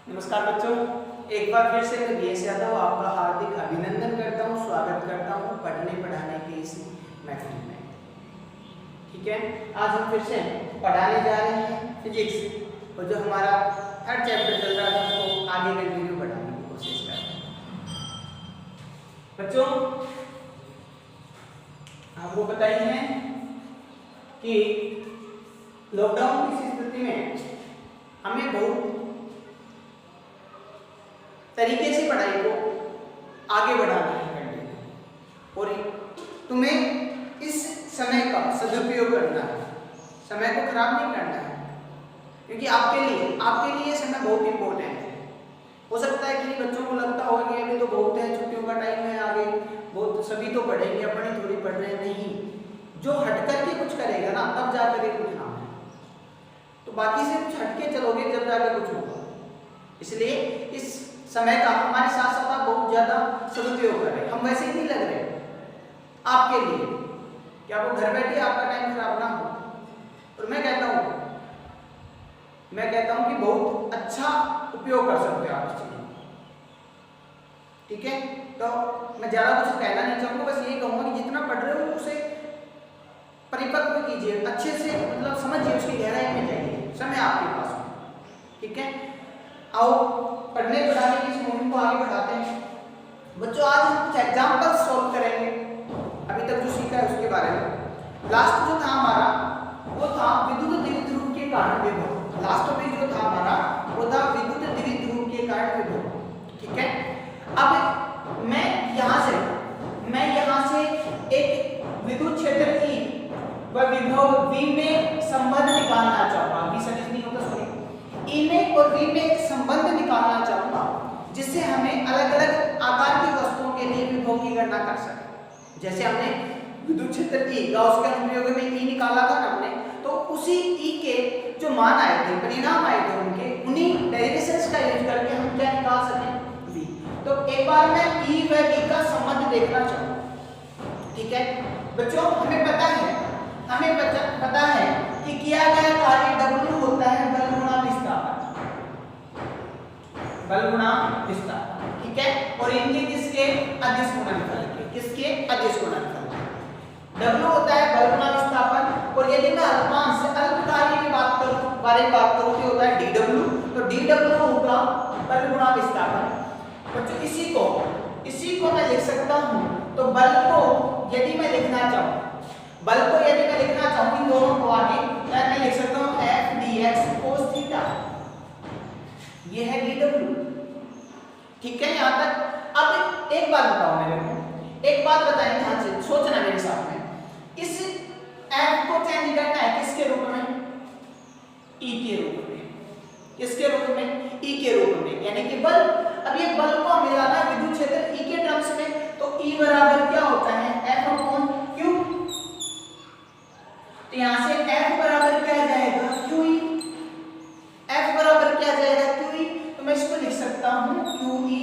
नमस्कार बच्चों, एक बार फिर से मैं बीएस यादव आपका हार्दिक अभिनंदन करता हूँ, स्वागत करता हूँ पढ़ने पढ़ाने के इस महफिल में। ठीक है, आज हम फिर से पढ़ाने जा रहे हैं फिजिक्स, और जो हमारा हर चैप्टर चल रहा था उसको आगे कंटिन्यू बढ़ाने की कोशिश कर रहे हैं। बच्चों, आपको पता ही है कि लॉकडाउन की स्थिति में हमें बहुत तरीके से पढ़ाई को आगे बढ़ाना है कंटिन्यू, और तुम्हें इस समय का सदुपयोग करना है, समय को खराब नहीं करना है, क्योंकि आपके लिए ये समय बहुत इंपॉर्टेंट है। हो सकता है कि बच्चों को लगता होगा कि अभी तो बहुत है, छुट्टियों का टाइम है, आगे बहुत सभी तो पढ़ेंगे, अपने थोड़ी पढ़ रहे हैं। नहीं, जो हट करके कुछ करेगा ना तब जाकर कुछ नाम है, तो बाकी से कुछ हटके चलोगे जब जाकर कुछ होगा। इसलिए इस समय का हमारे साथ साथ आप बहुत ज्यादा सदुपयोग करें। हम वैसे ही नहीं लग रहे आपके लिए कि आपको घर बैठे आपका टाइम खराब ना हो, और मैं कहता हूं कि बहुत अच्छा उपयोग कर सकते हो आप इस चीज में। ठीक है, तो मैं ज्यादा कुछ कहना नहीं चाहूंगा, बस यही कहूंगा कि जितना पढ़ रहे हो उसे परिपक्व कीजिए, अच्छे से मतलब समझिए, उसकी गहराई में जाइए, समय आपके पास हो। ठीक है, आओ पढ़ने पढ़ाने की इस मुहिम को आगे बढ़ाते हैं। बच्चों, आज हम कुछ एग्जांपल सॉल्व करेंगे अभी तक जो सीखा है उसके बारे में। लास्ट जो था हमारा वो था विद्युत द्विध्रुव के कारण विभव। लास्ट टॉपिक जो था हमारा वो था विद्युत द्विध्रुव के कारण विभव। ठीक है, अब मैं यहाँ से एक विद्युत क्षेत्र E व विभव V में संबंध निकालना चाहूंगा। V सदिश नहीं होता, सॉरी, E में और V में एक संबंध निकालना चाहूंगा, जिससे हमें अलग अलग आकार की वस्तुओं के लिए विभव की गणना कर सके। जैसे हमने विद्युत क्षेत्र E गाउस के अनुप्रयोग में E निकाला था हमने, तो उसी E के जो मान आए थे, परिणाम आए थे उनके, उन्हीं डेरिवेशंस का यूज करके हम क्या निकाल सकें, V। तो एक बार मैं E व V का संबंध देखना चाहूंगा। ठीक है बच्चों, हमें पता है कि किया गया कार्य W होता है बल गुणा विस्थापन। ठीक है, और इनके किसके अदिश गुणनफल के, W होता है बल गुणा विस्थापन, और यदि मैं अल्पांश अल्प कार्य की बारे में बात करूं तो होता है DW, तो DW होगा बल गुणा विस्थापन। बच्चों, इसी को मैं लिख सकता हूं, तो बल को यदि मैं लिखना चाहूं इन दोनों को आगे, मैं लिख सकता हूं F dx cos थीटा, ये है DW। ठीक है, यहां तक। अब एक बात बताओ मेरे को, एक बात बताएं, ध्यान से सोचना मेरे साथ में। इस F को चेंज करना है किसके रूप में, E के रूप में। किसके रूप में, E के रूप में, यानी कि बल। अब ये बल को मिलाना विद्युत क्षेत्र E के टर्म्स में, तो E बराबर क्या होता है, F अपॉन Q। तो यहां से F बराबर क्या आ जाएगा, QE। F बराबर क्या आ जाएगा, QE। तो मैं इसको लिख सकता हूं QE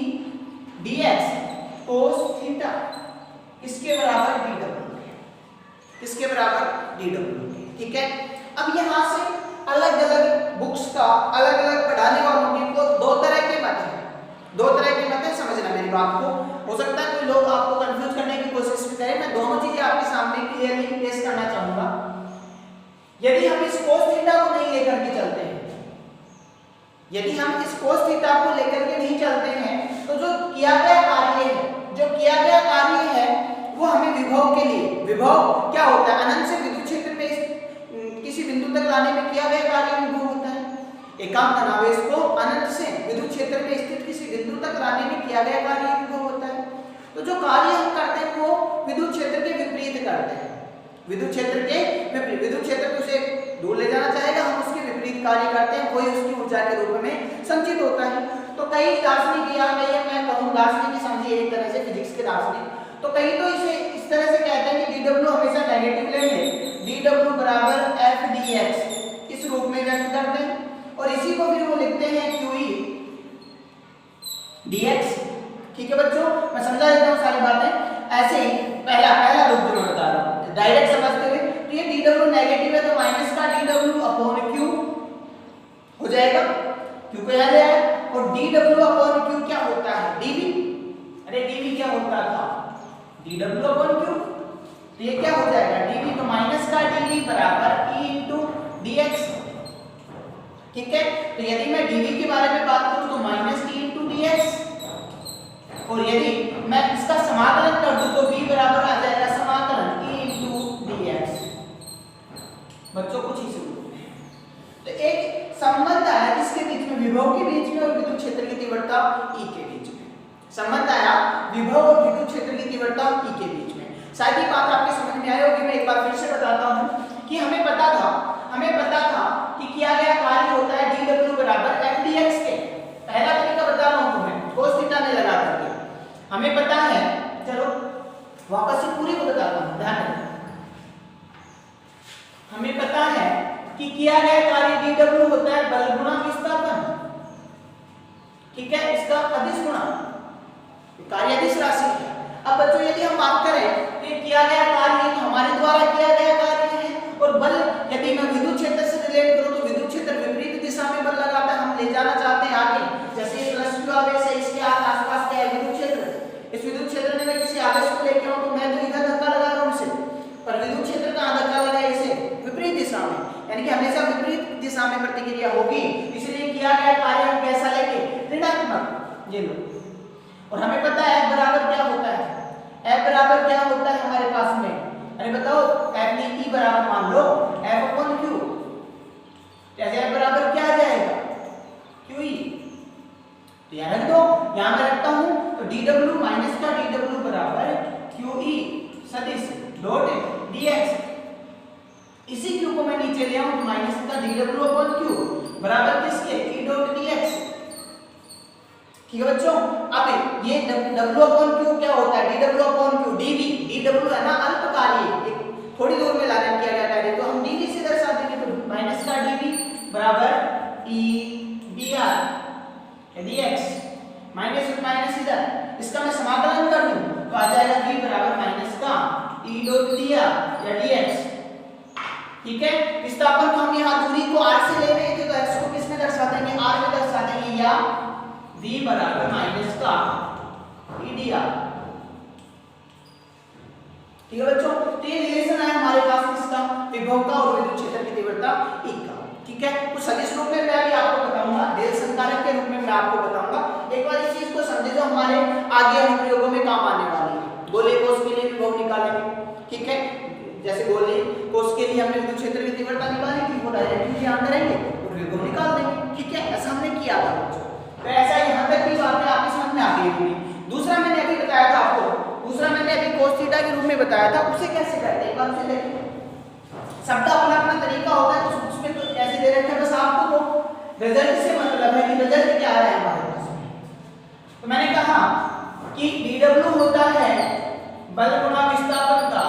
dx cos थीटा, इसके बराबर DW। ठीक है, अब यहां से अलग अलग बुक्स का अलग अलग पढ़ाने वालों की को दो तरह के मत है, समझना मेरी बात को। हो सकता है कोई लोग आपको कंफ्यूज करने की कोशिश भी करें, मैं दोनों चीजें आपके सामने क्लियरली पेश करना चाहूंगा। यदि हम इस cos थीटा को नहीं लेकर के चलते हैं, तो जो किया गया कार्य है वो हमें विभव क्या होता है, अनंत से विद्युत क्षेत्र में किसी बिंदु तक लाने में किया गया कार्य विभव होता है। एकांक धनावेश को अनंत से विद्युत क्षेत्र में स्थित किसी बिंदु तक लाने में किया गया कार्य विभव होता है। तो जो कार्य हम करते हैं वो विद्युत क्षेत्र के विपरीत करते हैं, विद्युत क्षेत्र को उसे दूर ले जाना चाहेगा, हम उसके विपरीत कार्य करते हैं, वही उसकी ऊर्जा के रूप में संचित होता है। तो कई दार्शनिक, या मैं कहूं दार्शनिक ही समझिए एक तरह से, फिजिक्स के दार्शनिक, तो कई तो इसे इस तरह से कहते हैं कि DW हमेशा नेगेटिव लेंगे, DW बराबर F dx इस रूप में व्यक्त करते हैं, और इसी को फिर वो लिखते हैं QE dx। ठीक है बच्चों, मैं समझा देता हूं सारी बातें। ऐसे ही पहला रूप जो मैं बता रहा हूं डायरेक्ट समझते हुए, तो ये DW नेगेटिव है, तो माइनस का DW अपॉन Q हो जाएगा, Q को यहाँ ले आया, और और dw अपॉन q क्या होता है dv। अरे dv क्या होता था dw अपॉन q, तो ये क्या हो जाएगा dv, तो माइनस का dv बराबर e इंटू dx। ठीक है, तो यदि मैं dv के बारे में बात करूं तो माइनस d इंटू dx, और यदि मैं इसका समाकलन कर दूं तो v बराबर आ जाएगा समाकलन e इंटू dx। बच्चों कुछ ही सुनो, तो एक संबंध आया किसके बीच में, विभव के बीच में और विद्युत क्षेत्र की तीव्रता E के बीच में। संबंध आया विभव और विद्युत क्षेत्र की तीव्रता E के बीच में। शायद ये बात आपके समझ में आई होगी, मैं एक बार फिर से बताता हूं कि हमें पता था कि किया गया कार्य होता है dw बराबर f dx के। पहला तरीका बता रहा हूं तुम्हें, cos थीटा में लगा करके हमें पता है। चलो वापस से पूरी को बताता हूं, ध्यान रखना। हमें पता है कि किया गया कार्य dw होता है बल गुणा विस्थापन। ठीक है, इसका अदिश गुणा, कार्य अदिश राशि है। अब बच्चों यदि हम बात करें कि किया गया कार्य तो हमारे द्वारा किया गया कार्य है, और बल यदि मैं विद्युत क्षेत्र से रिलेट करूं तो विद्युत क्षेत्र विपरीत दिशा में बल लगाता है, हम ले जाना चाहते हैं आगे। जैसे ये प्लस q आवेश है, इसके आसपास क्या है विद्युत क्षेत्र, इस विद्युत क्षेत्र में मैं किसी आवेश को लेके आऊं तो मैं तो इधर धक्का लगा रहा हूं इसे, पर विद्युत क्षेत्र कहां धक्का लगा है इसे, विपरीत दिशा में, यानी कि हमेशा विपरीत दिशा में प्रतिक्रिया होगी। इसलिए किया गया कार्य हम कैसा लेंगे, ऋणात्मक, ये लो। और हमें पता है F बराबर क्या होता है, F बराबर क्या होता है हमारे पास में, अरे बताओ F ने E बराबर मान लो F अपॉन Q, जैसे F बराबर क्या आ जाएगा QE, तो यहाँ रख दो, यहाँ मैं रखता हूँ तो dw माइनस का dw बराबर QE सदिश डॉट dx। इसी q को मैं नीचे ले आऊं तो माइनस का dw अपॉन q बराबर किसके E डॉट dx। ठीक है बच्चों, अब ये w अपॉन q क्या होता है, dw upon q dv, dw है ना अल्पकालीय, थोड़ी दूर में लाने किया गया कार्य, तो हम dv से दर्शा देंगे, तो माइनस का dv बराबर e dr dx, minus minus इधर, इसका मैं समाकलन कर दूं तो आ जाएगा v बराबर माइनस का e डॉट dr या dx। ठीक है, विस्थापन को हम यहाँ दूरी को r से ले रहे थे, तो x को किस में दर्शा देंगे, r में दर्शा देंगे, या v बराबर माइनस का e dr। ठीक है बच्चों, तो ये रिलेशन है हमारे पास किसका, विभव का और विद्युत क्षेत्र की तीव्रता E का। ठीक है, कुछ सदिश रूप में मैं भी आपको बताऊंगा, डेल संकारक के रूप में मैं आपको बताऊंगा। एक बार इस चीज को समझे जो हमारे आगे अनुप्रयोगों में काम आने वाली है। गोले कोष के लिए विभव निकालेंगे, ठीक है, जैसे गोले कोष के लिए हमने विद्युत क्षेत्र की तीव्रता निकाली थी, वो डायरेक्टली यहाँ करेंगे और विभव निकाल देंगे। ठीक है, ऐसा हमने किया था बच्चों, तो ऐसा यहाँ तक की बातें आपकी समझ में आ गई होंगी। दूसरा मैंने अभी बताया था आपको, दूसरा मैंने अभी cos थीटा के रूप में बताया था, उसे कैसे करते हैं एक बार उसे देखिए। सबका अपना अपना तरीका होता है, कुछ उसमें तो ऐसे दे रखे हैं, बस आपको तो रिजल्ट से मतलब है कि रिजल्ट क्या आ रहा है हमारे पास में। तो मैंने कहा कि dw होता है बल गुणा विस्थापन का,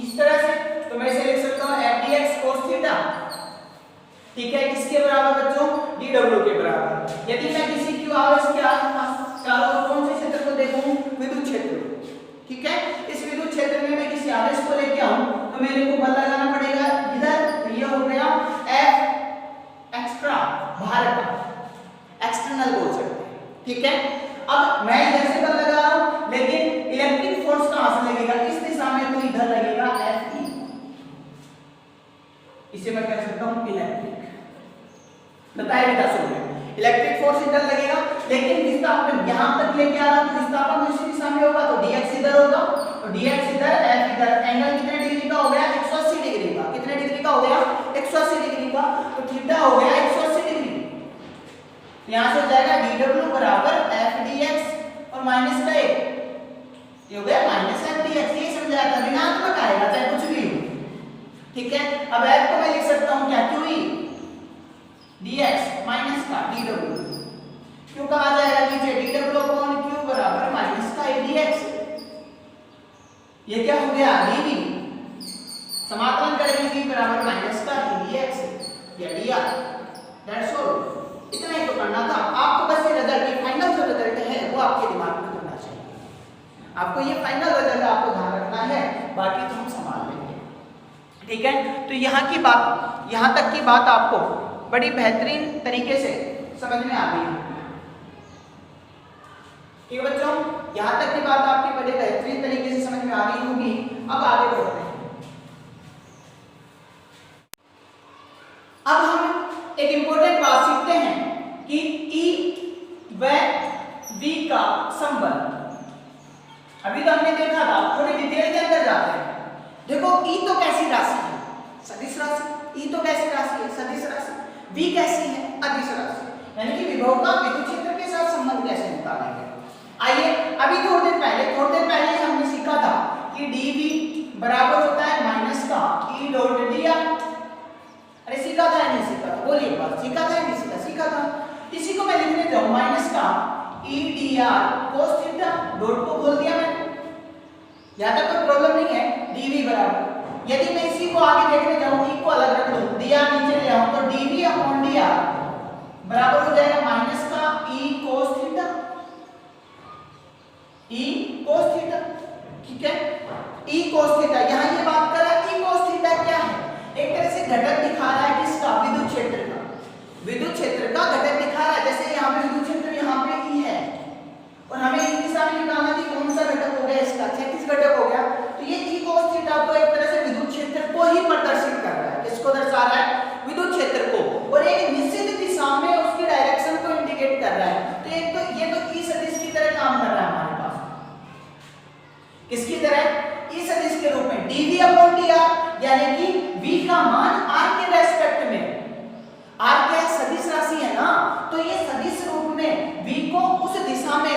इस तरह से, तो मैं इसे लिख सकता हूं f dx cos थीटा। ठीक है, किसके बराबर बच्चों, dw के बराबर। यदि मैं किसी q आवेश के आसपास कौन से क्षेत्र को देखूं, विद्युत क्षेत्र। ठीक है, इस विद्युत क्षेत्र में मैं किसी आवेश को लेके आऊं तो मेरे को बल लगाना पड़ेगा इधर, तो ये हो गया F एक्स्ट्रा, बाहर का, एक्सटर्नल बोल सकते हैं। ठीक है, अब मैं इधर से बल लगा रहा हूं, लेकिन इलेक्ट्रिक फोर्स कहां से लगेगा, इस दिशा में, तो इधर लगेगा Fe, इसे मैं कह सकता हूं इलेक्ट्रिक। बताया बेटा, सुनो, इलेक्ट्रिक फोर्स इधर लगेगा, लेकिन विस्थापन यहां तक लेके आ रहा हूं तो विस्थापन दूसरी दिशा में होगा, तो dx इधर होगा, तो dx इधर, f इधर। एंगल कितने डिग्री का हो गया, 180 डिग्री का। कितने डिग्री का हो गया, 180 डिग्री का, तो थीटा हो गया 180 डिग्री। यहां से हो जाएगा dw बराबर f dx और माइनस का 1, ये हो गया माइनस f dx। ये समझाया था, ऋणात्मक आएगा चाहे कुछ भी हो। ठीक है, अब f को मैं लिख सकता हूं क्या, qe dx माइनस का dw, क्यों कहा जाएगा नीचे, dw अपॉन q बराबर माइनस का dx। ये क्या हो गया, dv, समाकलन करेंगे v बराबर माइनस का dx या dr, दैट्स ऑल। इतना ही तो करना था आपको, बस ये रिजल्ट, ये फाइनल जो रिजल्ट है वो आपके दिमाग में होना चाहिए। आपको ये फाइनल रिजल्ट आपको ध्यान रखना है, बाकी तो हम संभाल लेंगे। ठीक है, तो यहाँ की बात, यहाँ तक की बात आपको बड़ी बेहतरीन तरीके से समझ में आ गई। ठीक है बच्चों, यहाँ तक की बात आपकी बड़े बेहतरीन तरीके से समझ में आ गई होगी। अब आगे बढ़ते हैं। अब हम एक इंपॉर्टेंट बात सीखते हैं कि ई व वी का संबंध। अभी तो हमने देखा था, थोड़ी डिटेल के अंदर जाते हैं। देखो ई तो कैसी राशि है? सदिश राशि। ई तो कैसी राशि है? सदिश राशि। वी कैसी है? अदिश राशि। यानी कि विभव का विद्युत क्षेत्र के साथ संबंध कैसे निकालेंगे? आइए, अभी थोड़ी देर पहले हमने सीखा था कि dv बराबर होता है माइनस का ई डॉट dr। अरे सीखा था या नहीं सीखा था? बोलिए एक बार, सीखा था या नहीं सीखा? सीखा था। इसी को मैं लिखने जाऊं माइनस का ई dr cos थीटा, डॉट को खोल दिया मैंने। यहां तक कोई प्रॉब्लम नहीं है। dv बराबर, यदि मैं इसी को आगे देखने जाऊं, ई को अलग रख दूं, dr नीचे ले आऊं, तो dv अपॉन dr बराबर हो जाएगा माइनस का ई cos थीटा, ई cos थीटा। ठीक है, ई cos थीटा। यहां ये बात कर रहा है ई cos थीटा क्या है? एक तरह से घटक दिखा रहा है किसका? विद्युत क्षेत्र का। विद्युत क्षेत्र का घटक दिखा रहा है। जैसे यहाँ पे विद्युत क्षेत्र, यहाँ पे ई है और हमें इस दिशा में निकालना थी, कौन सा घटक हो गया इसका? क्षैतिज घटक हो गया। तो ये ई cos थीटा तो एक तरह से विद्युत क्षेत्र को ही प्रदर्शित कर रहा है। किसको दर्शा रहा है? विद्युत क्षेत्र को, और एक निश्चित दिशा में उसकी डायरेक्शन को इंडिकेट कर रहा है। तो एक तो ये तो ई सदिश की तरह काम कर रहा है हमारे पास। किसकी तरह? ई सदिश के रूप में dv अपॉन dr, यानी कि v का मान r के रेस्पेक्ट में। r क्या है? सदिश राशि है ना, तो ये सदिश रूप में v को उस दिशा में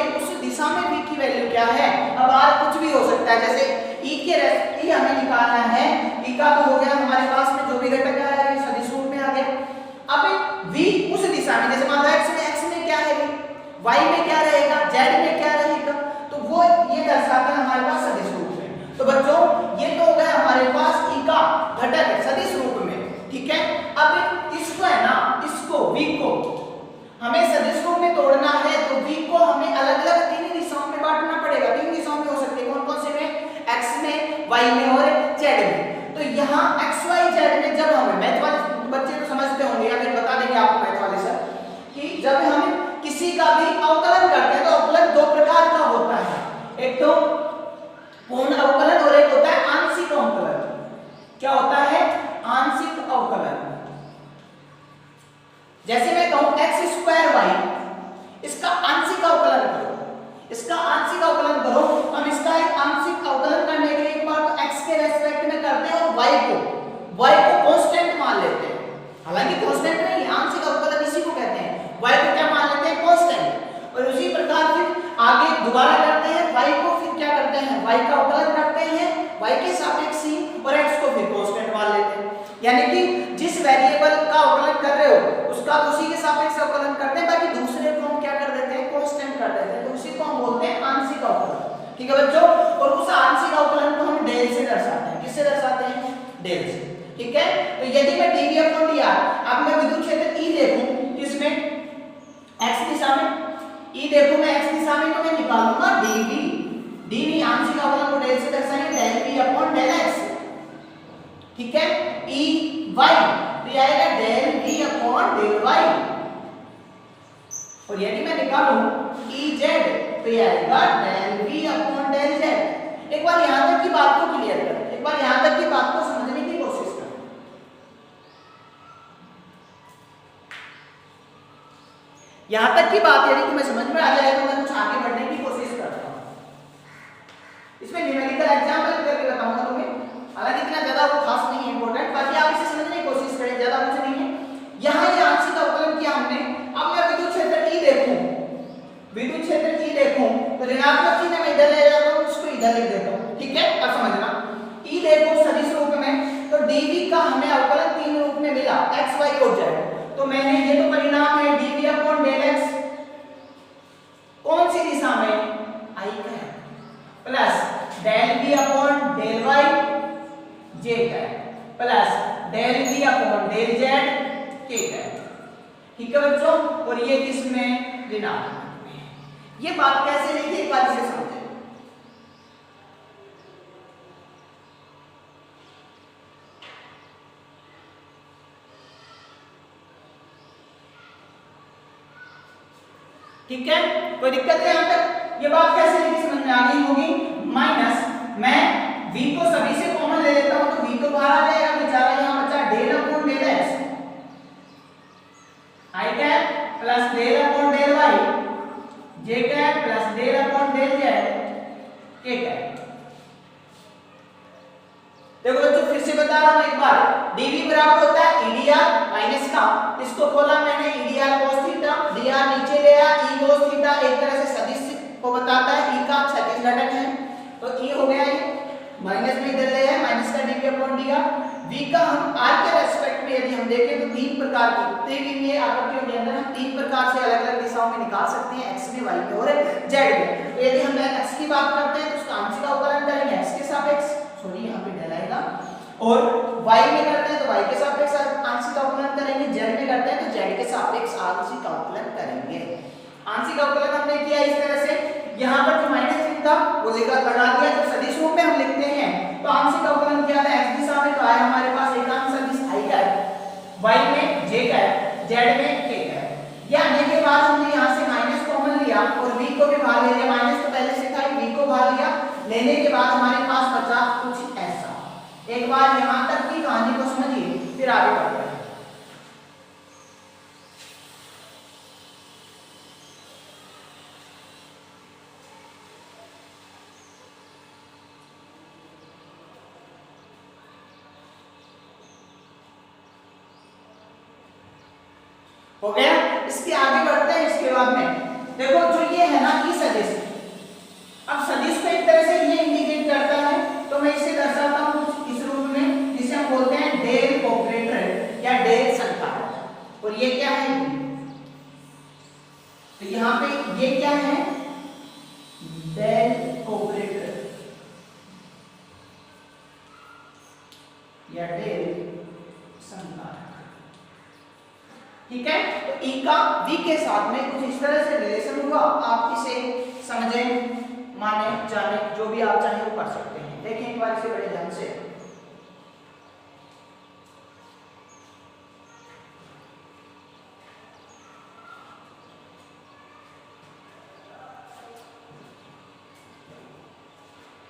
v की वैल्यू क्या है? अब r कुछ भी हो सकता है। जैसे e हमें निकालना है, e का तो हो गया हमारे पास में जो भी घटक है ये सदिश रूप में आ गया। अब v उस दिशा में, जैसे मान लो x में क्या है, y में क्या रहेगा, z में क्या रहेगा, तो वो ये दर्शाता है हमारे पास सदिश रूप में। तो बच्चों ये तो हो गया हमारे पास ई का घटक सदिश रूप में। ठीक है, अब इसको है ना, इसको v को हमें सदिश रूप में तोड़ना है, तो v को हमें अलग-अलग तीन दिशाओं में बांटना पड़ेगा। तीन दिशाओं में हो सकते हैं, कौन-कौन से में? x में, y में और z में। तो यहाँ x y z में जब हमें मैथ वाले बच्चे तो समझते होंगे या फिर बता देंगे आपको मैथ वाले सर कि जब हम किसी का भी अवकलन करते हैं तो अवकलन दो प्रकार का होता है, एक तो पूर्ण अवकलन और एक होता है आंशिक अवकलन। क्या होता है? आंशिक अवकलन। जैसे मैं कहूं x स्क्वायर y, इसका आंशिक अवकलन करो, इसका आंशिक अवकलन करो। हम इसका एक आंशिक अवकलन करने के लिए एक बार तो x के रेस्पेक्ट में करते हैं और y को कांस्टेंट मान लेते हैं। हालांकि कांस्टेंट नहीं, आंशिक अवकलन इसी को कहते हैं। y को क्या मान लेते हैं? कांस्टेंट। और उसी प्रकार फिर आगे दोबारा करते हैं, y को फिर क्या करते हैं? y का अवकलन करते हैं, y के सापेक्ष c, और x को फिर कांस्टेंट मान लेते हैं। यानी कि जिस वेरिएबल का अवकलन कर रहे हो उसका उसी के सापेक्ष अवकलन करते हैं, बाकी दूसरे को हम क्या कर देते हैं? कांस्टेंट कर देते हैं। तो उसी को हम बोलते हैं आंशिक अवकलन। ठीक है बच्चों, और उस आंशिक अवकलन को हम डेल से दर्शाते हैं। किससे दर्शाते हैं? डेल से। ठीक है, तो यदि मैं dv अपॉन dr, अब मैं विद्युत क्षेत्र E देखूं इसमें x दिशा में, E देखूं मैं x दिशा में, तो मैं निकालूंगा dv आंशिक अवकलन को डेल से दर्शाएंगे, del v upon del x। ठीक है, E y तो ये आएगा del v upon del y। और यदि मैं निकालूं E z तो ये आएगा del v upon del z। एक बार यहां तक की बात को क्लियर करें, एक बार यहां तक की बात को समझने की कोशिश करें। यहां तक की बात यदि तुम्हें समझ में आ जाए तो मैं कुछ आगे बढ़ने की कोशिश करता हूं। इसमें न्यूमेरिकल एग्जांपल करके बताऊंगा तुम्हें, हालांकि इतना ज्यादा वो खास नहीं है इंपॉर्टेंट, बाकी आप इसे समझने की कोशिश करें, ज्यादा कुछ नहीं है। यहां ये आंशिक अवकलन किया हमने। अब मैं विद्युत क्षेत्र E देखूं, विद्युत क्षेत्र E देखूं तो ऋणात्मक चिन्ह मैं इधर ले जाता हूं, उसको इधर लिख देता हूं। ठीक है, अब समझना, E देखो सदिश रूप में, तो dv का हमें अवकलन तीन रूप में मिला, x y और z। तो मैंने ये तो परिणाम है dv अपॉन डेल x, कौन सी दिशा में? I का है, plus del v upon del y j का है, plus del v upon del z k का है। ठीक है बच्चों, और ये किसमें? ऋणात्मक में। ये बात कैसे लिखी एक बार इसे समझें। ठीक है, कोई दिक्कत है यहां तक? ये बात कैसे लिखी समझ में आ गई होगी, माइनस मैं v को सभी से कॉमन ले लेता हूं तो v तो बाहर आ जाएगा, बेचारा यहां बचा del upon del x i cap plus del upon del y j cap plus del upon del z k cap. देखो बच्चों फिर से बता रहा हूं एक बार, dv बराबर होता है ईडीआर माइनस का, इसको खोला मैंने ईडीआर cos थीटा, dr नीचे ले आया e cos थीटा, एक तरह से सदिश को बताता है, e का सदिश घटक है तो e हो गया ये, माइनस में इधर ले आया माइनस का dv अपॉन dr। v का हम r के रेस्पेक्ट में यदि हम देखें तो तीन प्रकार की त्रिविमीय आकृतियों के अंदर हम तीन प्रकार से अलग-अलग दिशाओं में निकाल सकते हैं, x में, y में और z में। तो यदि हम x की बात करते हैं तो उसका आंशिक अवकलन करेंगे x के सापेक्ष, सॉरी यहां पे डेल आएगा, और y में करते हैं तो y के सापेक्ष आंशिक अवकलन करेंगे, z में करते हैं तो z के सापेक्ष आंशिक अवकलन करेंगे। आंशिक अवकलन हमने किया इस तरह से, यहां पर जो माइनस चिन्ह था वो लेकर लगा दिया, जब सदिश रूप में हम लिखते हैं तो आंशिक अवकलन क्या है, x दिशा में तो आया हमारे पास एकांक सदिश i कैप, y में j कैप, z में k कैप। ये आने के बाद हमने यहां से माइनस कॉमन लिया और v को भी बाहर ले लिया, माइनस तो पहले से था, v को बाहर लिया, लेने के बाद हमारे पास बचा कुछ ऐसा। एक बार यहां तक की कहानी को समझिए फिर आगे बढ़ते हैं। हो गया, इसके आगे बढ़ते हैं। इसके बाद में देखो जो ये है ना कि सदिश, अब सदिश को एक तरह से ये इंडिकेट करता है तो मैं इसे दर्शाता हूं इस रूप में, जिसे हम बोलते हैं डेल ऑपरेटर या डेल संख्या। और ये क्या है, तो यहां पे ये क्या है, डेल ऑपरेटर या डेल संख्या, ठीक है। तो e का v के साथ में कुछ इस तरह से रिलेशन हुआ, आप इसे समझें, माने, जाने, जो भी आप चाहें वो कर सकते हैं। देखें एक बार इसे बड़े ध्यान से,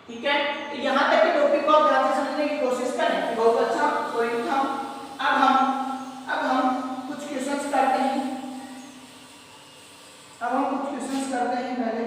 ठीक है। तो यहां तक के टॉपिक को आप ध्यान से समझने की कोशिश करें, बहुत अच्छा पॉइंट था। अब हम कुछ क्वेश्चंस करते हैं, पहले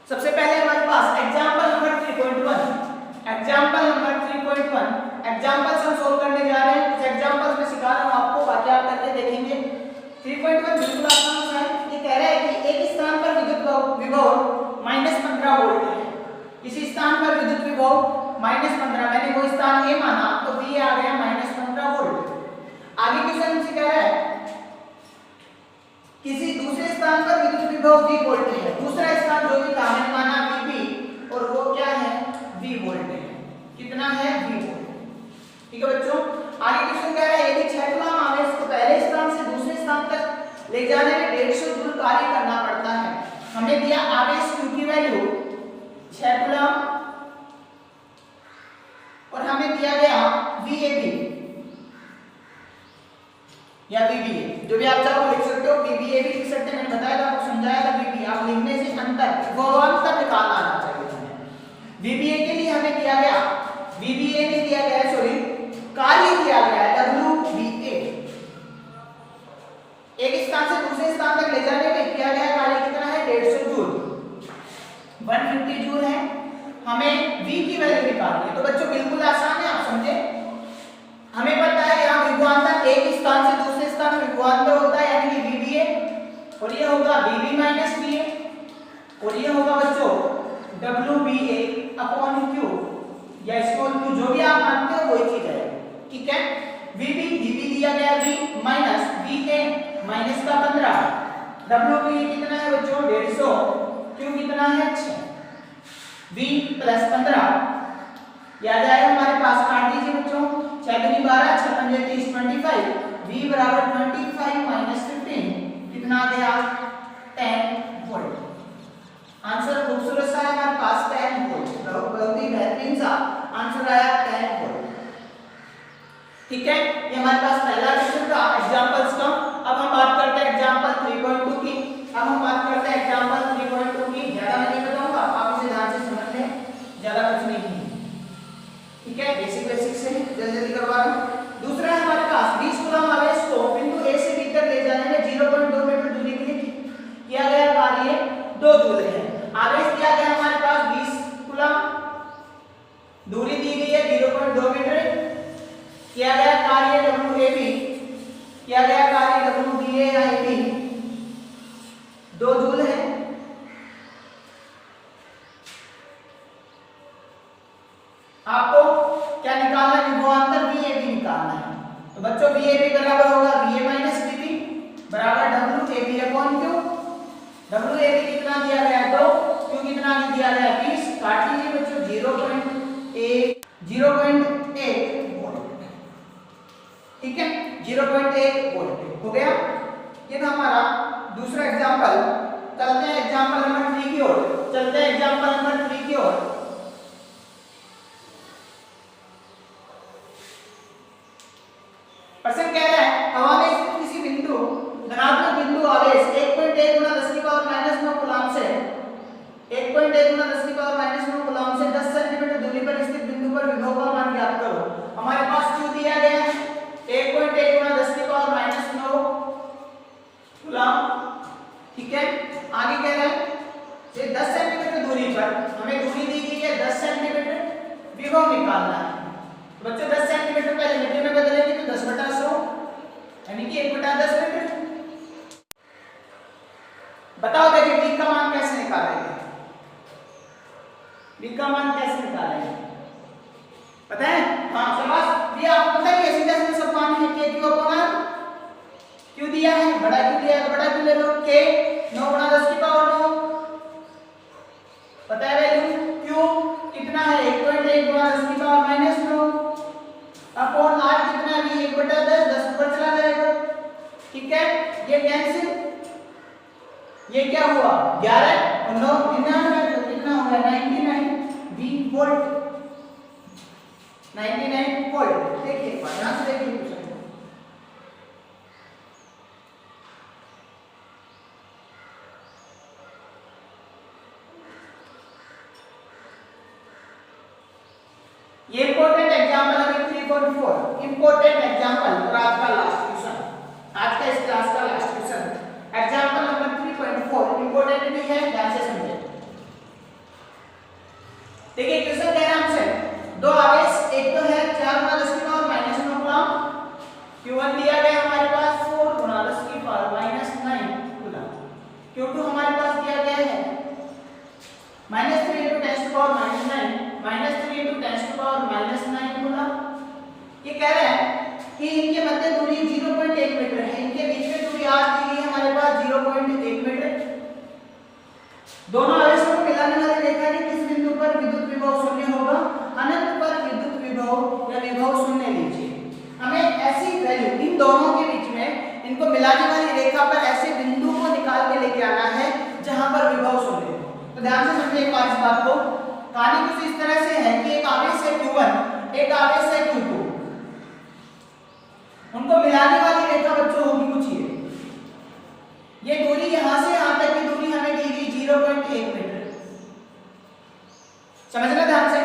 सबसे पहले हमारे पास example number 3.1, example number 3.1 examples हम सोल्व करने जा रहे हैं। कुछ एग्जांपल्स में सिखा रहा हूं आपको, बाकी आप करके देखेंगे। 3.1 बिल्कुल आसान सा है। ये कह रहा है कि एक स्थान पर विद्युत विभव -15 वोल्ट है, इसी स्थान पर विद्युत विभव -15, मैंने वो स्थान ए माना तो V आ गया -15 वोल्ट। आगे क्वेश्चन हमसे कह रहा है किसी दूसरे स्थान पर विद्युत विभव V वोल्ट है, दूसरा स्थान जो भी था मैंने माना VP और वो क्या है V वोल्ट है, कितना है V वोल्ट, ठीक है बच्चों। आगे क्वेश्चन कह रहा है यदि 6 कूलम आवेश को पहले स्थान से दूसरे स्थान तक ले जाने में 150 जूल कार्य करना पड़ता है। हमने दिया आवेश Q की वैल्यू 6 कूलम और हमें दिया गया VAB या VBA, जो भी आप चाहो लिख सकते हो, VBA भी लिख सकते हैं, मैंने बताया था, आपको समझाया था। VBA आप लिखने से अंतर वो अंतर निकालना आना चाहिए हमें। VBA के लिए हमें दिया गया, VBA ने दिया गया सॉरी कार्य दिया गया है WBA, एक स्थान से दूसरे स्थान तक ले जाने में किया गया कार्य कितना है 150 जूल, 150 जूल है। हमें v की वैल्यू निकालनी है। तो बच्चों बिल्कुल आसान है, आप समझे। हमें पता है यहाँ विभवांतर एक स्थान से दूसरे स्थान में विभवांतर होता है, यानी कि vba, और ये होगा vb माइनस va, और ये होगा बच्चों wba अपॉन q या स्मॉल q, जो भी आप मानते हो वही चीज है। ठीक है, vb दिया गया v माइनस va माइनस का 15, wba कितना है बच्चों 150, q कितना है 6, v प्लस 15 याद आएगा हमारे पास, काट दीजिए बच्चों, 6 दूनी 12, 6 पंजे 30, 25, v बराबर 25 माइनस 15 कितना आ गया 10 वोल्ट। आंसर खूबसूरत सा है हमारे पास 10 वोल्ट, बहुत ही बेहतरीन सा आंसर आया 10 वोल्ट। ठीक है, ये हमारे पास पहला क्वेश्चन था एग्जांपल्स का। अब हम बात करते हैं एग्जांपल 3.2 की। अब हम बात करते हैं एग्जांपल 3.2 की। ज्यादा मैं नहीं बताऊंगा, आप इसे ध्यान से समझ लें, ज्यादा कुछ नहीं है। ठीक है, बेसिक से जल्दी जल्दी करवा रहा हूं। दूसरा है हमारे पास 20 कूलम आवेश को बिंदु ए से बी तक ले जाने में 0.2 मीटर दूरी के लिए किया गया कार्य 2 जूल है। आवेश दिया गया हमारे पास 20 कूलम, दूरी दी गई है 0.2 मीटर, किया गया कार्य WAB, किया गया कार्य WBAIB 2 जूल है। आपको क्या निकालना है, विभवांतर VAB निकालना है। तो बच्चों VAB बराबर होगा VA माइनस VB बराबर WAB अपॉन Q। WAB कितना दिया गया 2, Q कितना दिया गया 20, काट लीजिए बच्चों 0.1 ठीक है, 0.1 वोल्ट हो गया। ये था हमारा दूसरा एग्जांपल। चलते हैं एग्जांपल नंबर 3 की ओर, चलते हैं एग्जांपल नंबर 3 की ओर। प्रश्न कह रहा है हवा में स्थित किसी बिंदु धनात्मक बिंदु आवेश 1.1 गुना 10 की पावर माइनस 9 कूलम से 1.1 गुना 10 की पावर माइनस 9 कूलम से 10 सेंटीमीटर दूरी पर स्थित बिंदु पर विभव का मान ज्ञात करो। हमारे पास Q दिया गया है 1.1 गुना 10 की पावर माइनस 9 कूलम। ठीक है, आगे कह रहा है ये 10 सेंटीमीटर दूरी पर हमें दूरी दी गई है 10 सेंटीमीटर, विभव निकालना है। बच्चों 10 सेंटीमीटर पहले मीटर में बदलेंगे तो 10/100 यानी कि 1/10 मीटर। बताओ देखिए v का मान कैसे निकालेंगे, v का मान कैसे निकालेंगे पता है? हाँ शाबाश, ये आपको पता है सीधा सीधा सब मान है k q upon r। q दिया है, बड़ा q दिया है तो बड़ा q ले लो, k 9 गुना 10 की पावर 9 पता है वैल्यू, q कितना है 1.1 गुना 10 की पावर माइनस 9 अपॉन r कितना है 1/10, 10 ऊपर चला जाएगा। ठीक है, ये कैंसिल, ये क्या हुआ 11 और 9 99 तो कितना हो गया 99 वोल्ट, 99 वोल्ट। देखिए यहां से देखिए क्वेश्चन को, ये इंपॉर्टेंट एग्जांपल है 3.4 इंपॉर्टेंट एग्जांपल और आज का लास्ट क्वेश्चन, आज का इस क्लास का last question example number 3.4 important भी है, ध्यान से समझें। देखिए क्वेश्चन कह रहा है हमसे दो आवेश, एक तो है 4 गुना 10 की पावर माइनस 9 कूलम, Q1 दिया गया हमारे पास 4 गुना 10 की पावर माइनस 9 कूलम, Q2 हमारे पास दिया गया है minus 3 into 10 to the power minus 9 minus 3 into 10 to the power minus 9 coulomb. ये कह रहे हैं कि इनके मध्य दूरी 0.1 मीटर है, इनके बीच में दूरी r दी गई है हमारे पास 0.1 मीटर। दोनों आवेशों को मिलाने वाली रेखा के किस बिंदु पर विद्युत विभव शून्य होगा? अनंत पर विद्युत विभव या विभव शून्य लीजिए। हमें ऐसी वैल्यू इन दोनों के बीच में, इनको मिलाने वाली रेखा पर ऐसे बिंदु को निकाल के लेके आना है जहां पर विभव शून्य हो। तो ध्यान से समझिए एक बार इस बात को, कहानी कुछ इस तरह से है कि एक आवेश है Q1, एक आवेश है Q2, उनको मिलाने वाली रेखा बच्चों होगी कुछ ये दूरी यहां से यहां तक की दूरी हमें दी गई 0.1 मीटर, समझना ध्यान से।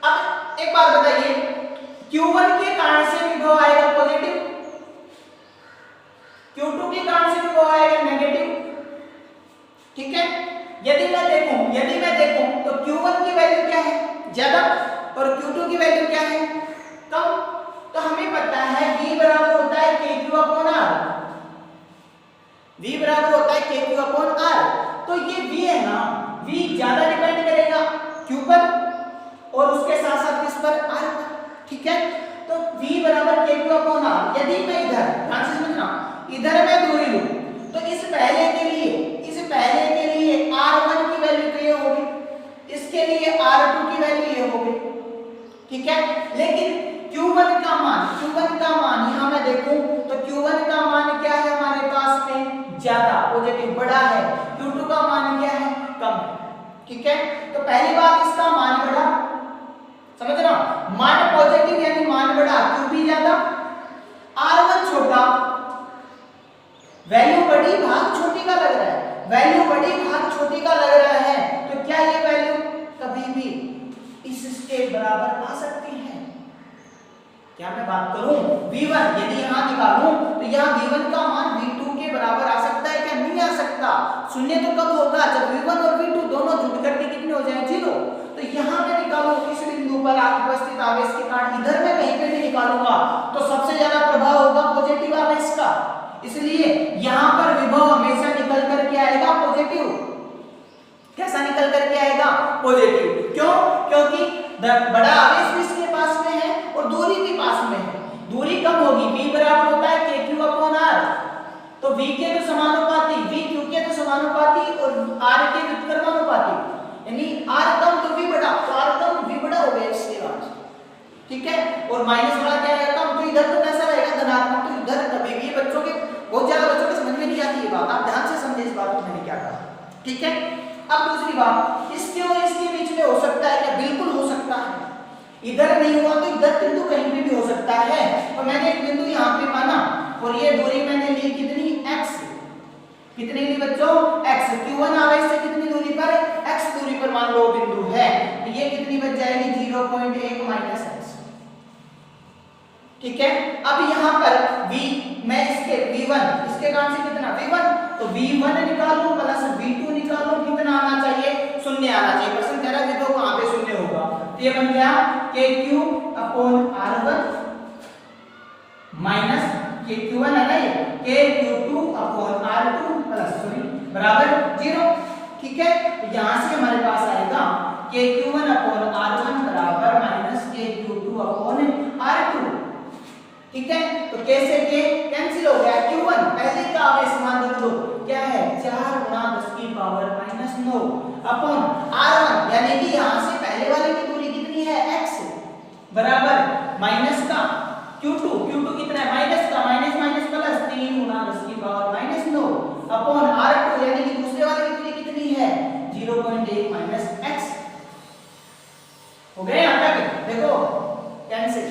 अब एक बात बताइए, Q1 के कारण से विभव आएगा पॉजिटिव, Q2 के कारण से विभव आएगा नेगेटिव। ठीक है, यदि मैं देखूं तो Q Q1 की वैल्यू क्या है, ज्यादा, और Q2 की वैल्यू क्या है, कम। तो हमें पता है V बराबर होता है KQ अपॉन R, V बराबर होता है KQ अपॉन R। तो ये V है ना, V ज्यादा डिपेंड करेगा Q पर और उसके साथ साथ किस पर, R पर, ठीक है। तो V बराबर KQ अपॉन R। यदि मैं इधर ध्यान से समझना, इधर मैं दूरी लूं तो इस पहले के लिए R1 की वैल्यू तो ये होगी, इसके लिए R2 की वैल्यू ये होगी, ठीक है। लेकिन Q1 का मान यहां मैं देखूं तो Q1 का मान क्या है हमारे पास में, ज्यादा पॉजिटिव बड़ा है। Q2 का मान क्या है, कम है, ठीक है। तो पहली बात इसका मान बढ़ा, समझ रहा, मान पॉजिटिव यानी मान बढ़ा, Q भी ज्यादा, R1 छोटा, वैल्यू बड़ी भाग छोटी का लग रहा है, वैल्यू बड़ी भाग छोटी का लग रहा है। तो क्या ये वैल्यू कभी भी इसके बराबर आ सकती है? क्या मैं बात करूं V1, यदि यहां निकालूं तो यहां V1 का मान V2 के बराबर आ सकता है क्या, नहीं आ सकता। शून्य तो कब होगा, जब V1 और V2 दोनों जुड़ करके कितने हो जाए, 0। तो यहां मैं निकालूं इस बिंदु पर उपस्थित आवेश के कारण, इधर मैं कहीं पे भी निकालूंगा तो सबसे ज्यादा प्रभाव होगा पॉजिटिव आवेश का, इसलिए यहां पर विभव हमेशा निकल करके आएगा पॉजिटिव। कैसा निकल करके आएगा, पॉजिटिव। क्यों, क्योंकि बड़ा आवेश भी इसके पास में है और दूरी भी पास में है, दूरी कम होगी। V बराबर होता है KQ अपॉन R। तो V के तो समानुपाती, V Q के तो समानुपाती और R के व्युत्क्रमानुपाती, यानी R कम तो V बड़ा, तो R कम V बड़ा हो गया इसके बाद, ठीक है। और माइनस वाला क्या है, कम, तो इधर तो कैसा रहेगा, धनात्मक। तो इधर कभी भी बच्चों के, बहुत ज्यादा बच्चों के समझ में नहीं आती ये बात, आप ध्यान से समझे इस बात को मैंने क्या कहा, ठीक है। अब दूसरी बात, इसके और इसके बीच में हो सकता है क्या, बिल्कुल हो सकता है। इधर नहीं हुआ तो इधर बिंदु कहीं पे भी हो सकता है। तो मैंने एक बिंदु यहाँ पे माना और ये दूरी मैंने ली कितनी, x, कितनी ली बच्चों, x। Q1 आवेश से कितनी दूरी पर, x दूरी पर मान लो बिंदु है, तो ये कितनी बच जाएगी, 0.1 माइनस x, ठीक है। अब यहाँ पर V, मैं इसके V1, इसके कारण से कितना V1, तो V1 निकालूं प्लस V2 निकालूं, कितना आना चाहिए, 0 आना चाहिए। प्रश्न कह रहा है देखो कहां पे 0 होगा, तो ये बन गया KQ upon R1 minus KQ1 है ना, ये KQ2 अपॉन R2 प्लस बराबर 0, ठीक है। तो यहां से हमारे पास आएगा KQ1 अपॉन R1 बराबर माइनस KQ2 अपॉन R2, ठीक है। तो कैसे के कैंसिल हो गया, Q1 पहले का आवेश मान लिख लो क्या है, 4 गुणा 10 की पावर माइनस 9 अपॉन R1, यानी कि यहां से पहले वाले की दूरी कितनी है, x बराबर माइनस का Q2 कितना है, माइनस का, माइनस माइनस प्लस 3 गुणा 10 की पावर माइनस 9 अपॉन R2, यानी कि दूसरे वाले की दूरी कितनी है, 0.1 माइनस x। हो गए यहां तक, देखो कैंसिल,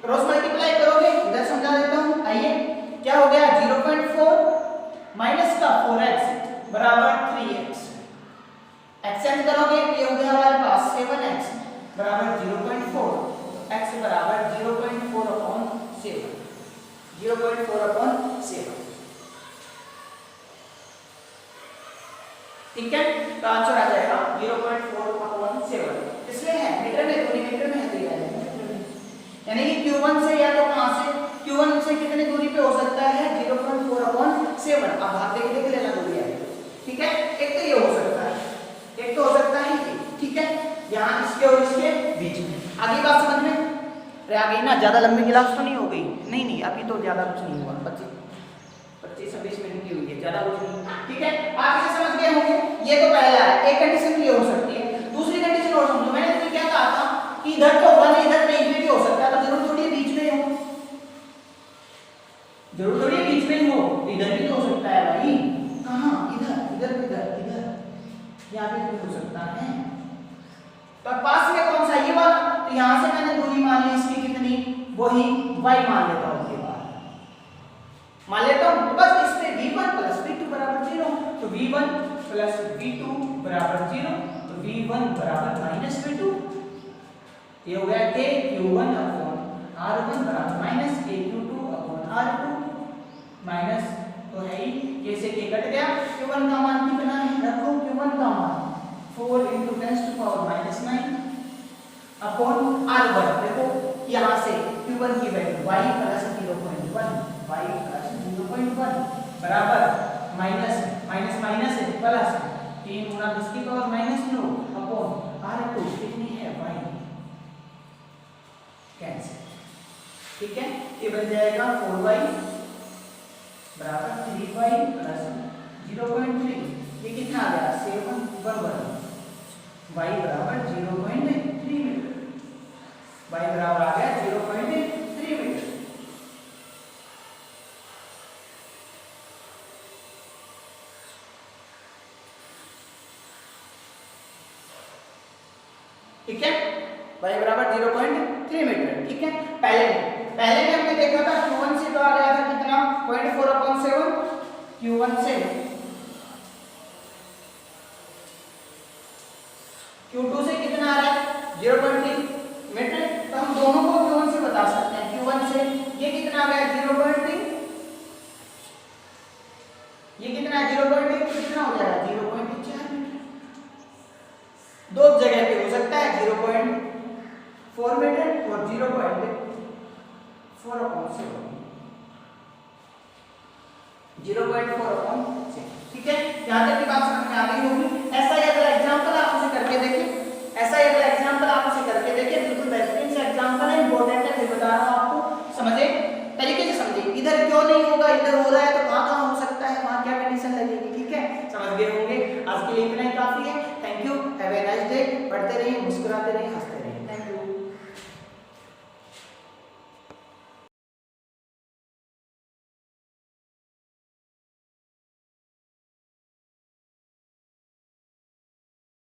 क्रॉस मल्टीप्लाई करोगे, इधर समझा देता हूं, आइए क्या हो गया, 0.4 माइनस का 4x बराबर 3x, एक्सचेंज करोगे ये हो गया हमारे पास 7x बराबर 0.4, x बराबर 0.4 अपॉन 7, 0.4 अपॉन 7, ठीक है। तो आंसर आ जाएगा 0.4 अपॉन 7, इसमें है मीटर में, दूरी मीटर में है, दिया है यानी कि Q1 से या तो कहां से, Q1 से कितनी दूरी पे हो सकता है, 0.4 अपॉन 7। अब भाग देख लेना दूरी है, ठीक है। एक तो ये हो सकता है, एक तो हो सकता है ये, ठीक है, यहाँ इसके और इसके बीच में। आगे बात समझ में आ गई ना, ज्यादा लंबी क्लास तो नहीं हो गई, नहीं अभी तो ज्यादा कुछ नहीं हुआ, 25-26 मिनट की हुई है, ज्यादा कुछ नहीं, ठीक है। आप इसे समझ गए होंगे, ये तो पहला है, एक कंडीशन ये हो सकती है। दूसरी कंडीशन और समझो, मैंने तुम्हें क्या कहा था कि इधर तो होगा नहीं, इधर कहीं भी हो सकता है, तो जरूर थोड़ी बीच में हो, जरूर थोड़ी बीच में हो, इधर भी तो हो सकता है भाई, कहां, इधर यहाँ पे भी हो सकता है। तो पास में कौन सा, ये वाला, तो यहां से मैंने दूरी मान ली इसकी कितनी, वही y मान लेता हूं, मान लेता हूं, बस इस पे v1 प्लस v2 बराबर 0, तो v1 प्लस v2 बराबर 0, तो v1 बराबर माइनस v2, ये हो गया k q1 अपॉन r1 बराबर minus k q2 upon r2 minus, तो है ही k से k कट गया, q1 का मान कितना है, रखो q1 का मान 4 इंटू 10⁻⁹ अपॉन R1। देखो यहाँ से Q1 की वैल्यू y प्लस 0.1 बराबर माइनस माइनस माइनस है प्लस 3 गुना 10⁻⁹ अपॉन R2 कितनी है y कैंसिल। ठीक है, ये बन जाएगा 4y बराबर 3y प्लस 0.3। ये कितना आ गया 711 y बराबर 0.3 मीटर। y बराबर आ गया 0.3 मीटर। ठीक है, y बराबर 0.3 मीटर। ठीक है, पहले में हमने देखा था Q1 से तो आ गया था कितना 0.4/7। Q1 से Q2 से कितना आ रहा है 0.3 मीटर। तो हम दोनों को Q1 से बता सकते हैं। Q1 से ये कितना आ गया 0.3, ये कितना है 0.3, कितना हो जाएगा 0.4 मीटर। दो जगह पे हो सकता है 0.4 मीटर और 0.4/7। 0.4/6। ठीक है, यहाँ तक की बात समझ में आ गई होगी। ऐसा ही अगला एग्जांपल आप उसे करके देखिए, ऐसा ही अगला एग्जांपल आप उसे करके देखिए। बिल्कुल बेहतरीन सा एग्जांपल है, इंपॉर्टेंट है, फिर बता रहा हूँ आपको, समझे तरीके से समझिए। इधर क्यों नहीं होगा, इधर हो रहा है